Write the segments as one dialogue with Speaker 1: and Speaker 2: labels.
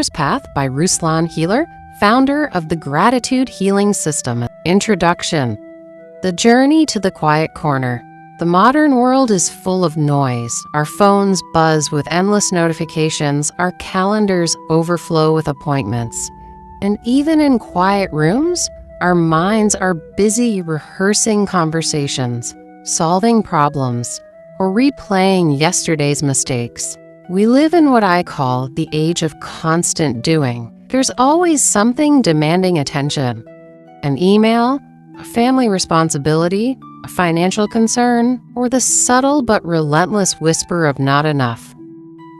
Speaker 1: Healer's Path by Ruslan Healer, founder of the Gratitude Healing System. Introduction. The journey to the quiet corner. The modern world is full of noise. Our phones buzz with endless notifications. Our calendars overflow with appointments. And even in quiet rooms, our minds are busy rehearsing conversations, solving problems, or replaying yesterday's mistakes. We live in what I call the age of constant doing. There's always something demanding attention. An email, a family responsibility, a financial concern, or the subtle but relentless whisper of not enough.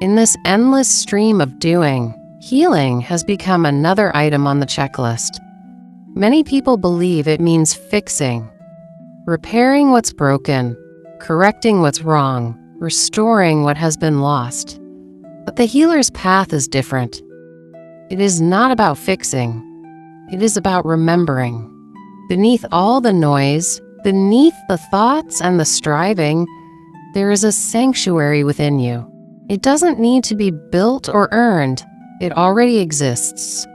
Speaker 1: In this endless stream of doing, healing has become another item on the checklist. Many people believe it means fixing, repairing what's broken, correcting what's wrong, restoring what has been lost. But the healer's path is different. It is not about fixing. It is about remembering. Beneath all the noise, beneath the thoughts and the striving, there is a sanctuary within you. It doesn't need to be built or earned. It already exists.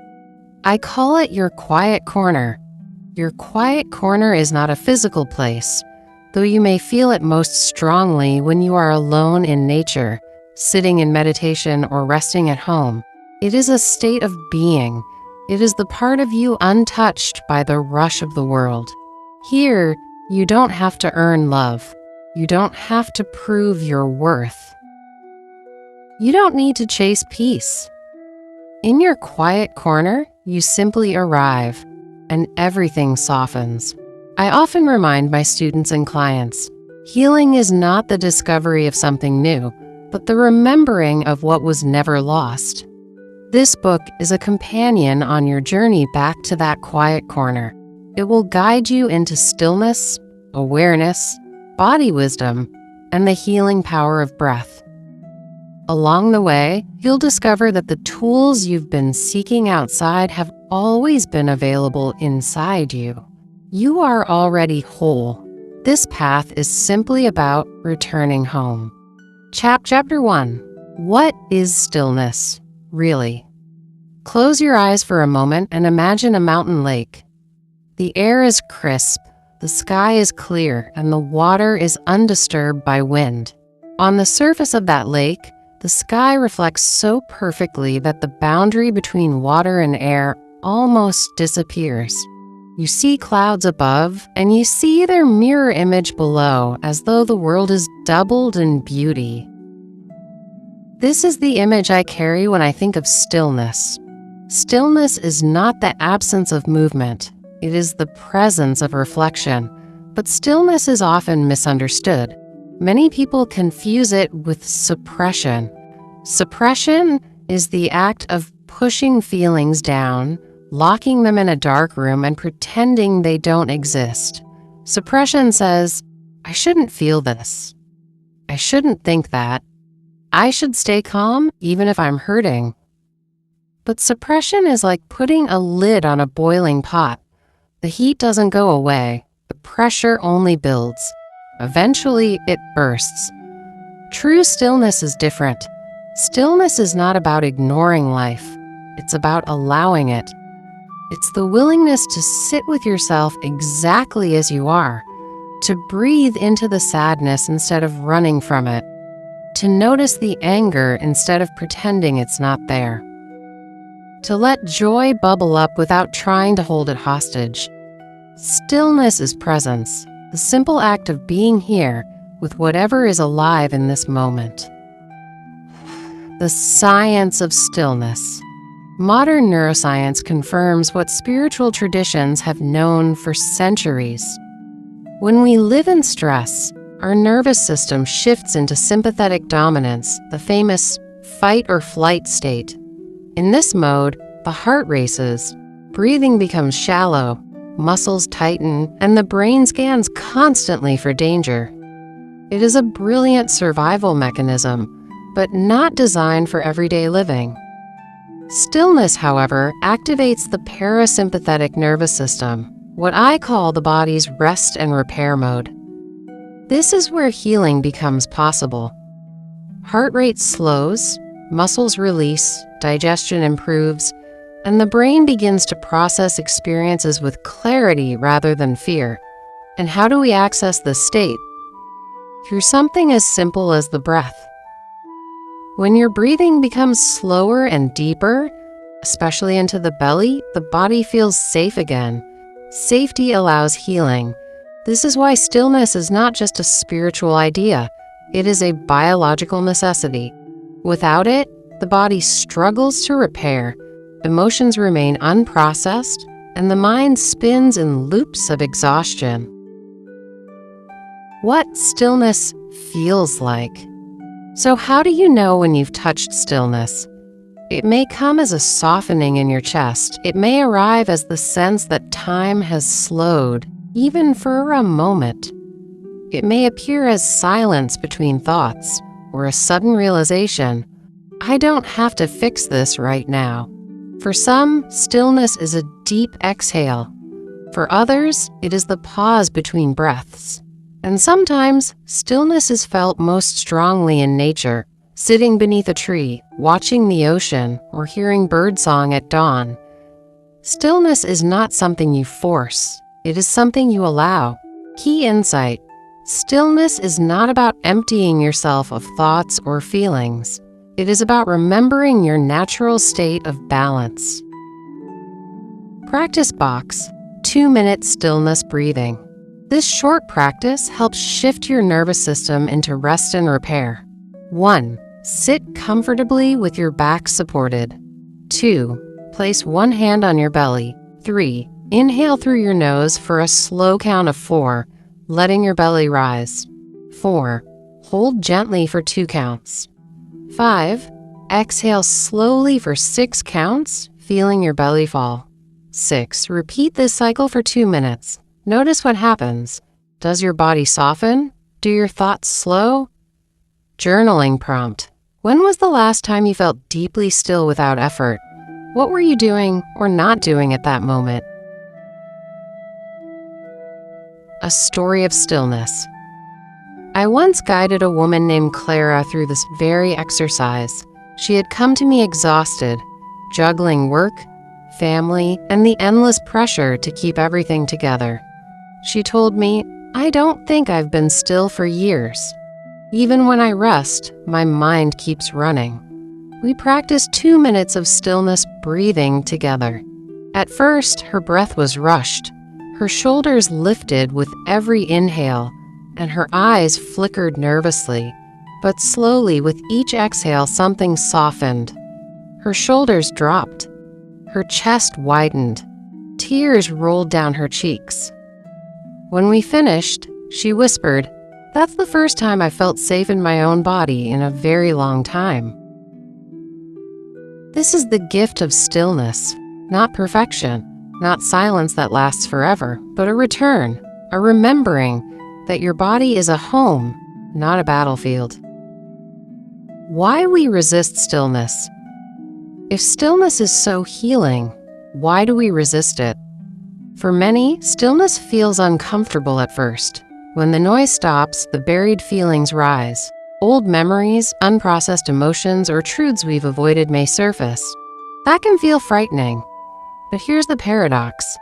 Speaker 1: I call it your quiet corner. Your quiet corner is not a physical place, though you may feel it most strongly when you are alone in nature, sitting in meditation or resting at home. It is a state of being. It is the part of you untouched by the rush of the world. Here, you don't have to earn love. You don't have to prove your worth. You don't need to chase peace. In your quiet corner, you simply arrive, and everything softens. I often remind my students and clients, healing is not the discovery of something new, but the remembering of what was never lost. This book is a companion on your journey back to that quiet corner. It will guide you into stillness, awareness, body wisdom, and the healing power of breath. Along the way, you'll discover that the tools you've been seeking outside have always been available inside you. You are already whole. This path is simply about returning home. Chapter 1. What is stillness, really? Close your eyes for a moment and imagine a mountain lake. The air is crisp, the sky is clear, and the water is undisturbed by wind. On the surface of that lake, the sky reflects so perfectly that the boundary between water and air almost disappears. You see clouds above, and you see their mirror image below, as though the world is doubled in beauty. This is the image I carry when I think of stillness. Stillness is not the absence of movement. It is the presence of reflection. But stillness is often misunderstood. Many people confuse it with suppression. Suppression is the act of pushing feelings down, locking them in a dark room, and pretending they don't exist. Suppression says, I shouldn't feel this. I shouldn't think that. I should stay calm even if I'm hurting. But suppression is like putting a lid on a boiling pot. The heat doesn't go away. The pressure only builds. Eventually, it bursts. True stillness is different. Stillness is not about ignoring life. It's about allowing it. It's the willingness to sit with yourself exactly as you are, to breathe into the sadness instead of running from it, to notice the anger instead of pretending it's not there, to let joy bubble up without trying to hold it hostage. Stillness is presence, the simple act of being here with whatever is alive in this moment. The science of stillness. Modern neuroscience confirms what spiritual traditions have known for centuries. When we live in stress, our nervous system shifts into sympathetic dominance, the famous fight or flight state. In this mode, the heart races, breathing becomes shallow, muscles tighten, and the brain scans constantly for danger. It is a brilliant survival mechanism, but not designed for everyday living. Stillness, however, activates the parasympathetic nervous system, what I call the body's rest and repair mode. This is where healing becomes possible. Heart rate slows, muscles release, digestion improves, and the brain begins to process experiences with clarity rather than fear. And how do we access this state? Through something as simple as the breath. When your breathing becomes slower and deeper, especially into the belly, the body feels safe again. Safety allows healing. This is why stillness is not just a spiritual idea. It is a biological necessity. Without it, the body struggles to repair, emotions remain unprocessed, and the mind spins in loops of exhaustion. What stillness feels like. So how do you know when you've touched stillness? It may come as a softening in your chest. It may arrive as the sense that time has slowed, even for a moment. It may appear as silence between thoughts, or a sudden realization, I don't have to fix this right now. For some, stillness is a deep exhale. For others, it is the pause between breaths. And sometimes, stillness is felt most strongly in nature, sitting beneath a tree, watching the ocean, or hearing birdsong at dawn. Stillness is not something you force. It is something you allow. Key insight: stillness is not about emptying yourself of thoughts or feelings. It is about remembering your natural state of balance. Practice box, 2-minute stillness breathing. This short practice helps shift your nervous system into rest and repair. 1. Sit comfortably with your back supported. 2. Place one hand on your belly. 3. Inhale through your nose for a slow count of 4, letting your belly rise. 4. Hold gently for 2 counts. 5. Exhale slowly for 6 counts, feeling your belly fall. 6. Repeat this cycle for 2 minutes. Notice what happens. Does your body soften? Do your thoughts slow? Journaling prompt. When was the last time you felt deeply still without effort? What were you doing or not doing at that moment? A story of stillness. I once guided a woman named Clara through this very exercise. She had come to me exhausted, juggling work, family, and the endless pressure to keep everything together. She told me, I don't think I've been still for years. Even when I rest, my mind keeps running. We practiced 2 minutes of stillness breathing together. At first, her breath was rushed. Her shoulders lifted with every inhale, and her eyes flickered nervously. But slowly, with each exhale, something softened. Her shoulders dropped. Her chest widened. Tears rolled down her cheeks. When we finished, she whispered, "That's the first time I felt safe in my own body in a very long time." This is the gift of stillness, not perfection, not silence that lasts forever, but a return, a remembering that your body is a home, not a battlefield. Why we resist stillness. If stillness is so healing, why do we resist it? For many, stillness feels uncomfortable at first. When the noise stops, the buried feelings rise. Old memories, unprocessed emotions, or truths we've avoided may surface. That can feel frightening. But here's the paradox.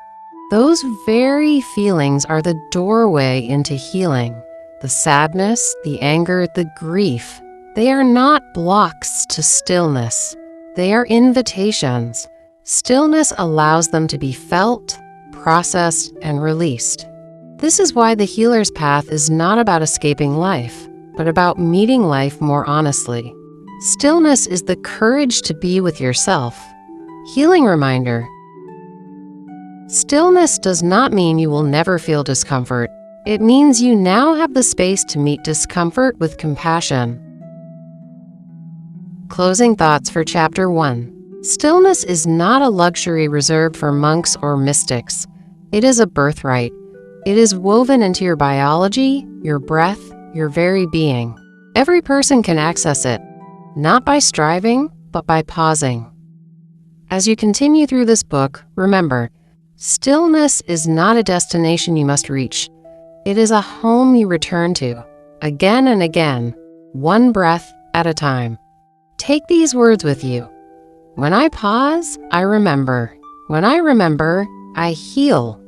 Speaker 1: Those very feelings are the doorway into healing. The sadness, the anger, the grief. They are not blocks to stillness. They are invitations. Stillness allows them to be felt, processed, and released. This is why the healer's path is not about escaping life, but about meeting life more honestly. Stillness is the courage to be with yourself. Healing reminder. Stillness does not mean you will never feel discomfort. It means you now have the space to meet discomfort with compassion. Closing thoughts for Chapter 1. Stillness is not a luxury reserved for monks or mystics. It is a birthright. It is woven into your biology, your breath, your very being. Every person can access it, not by striving, but by pausing. As you continue through this book, remember, stillness is not a destination you must reach. It is a home you return to, again and again, one breath at a time. Take these words with you. When I pause, I remember. When I remember, I heal.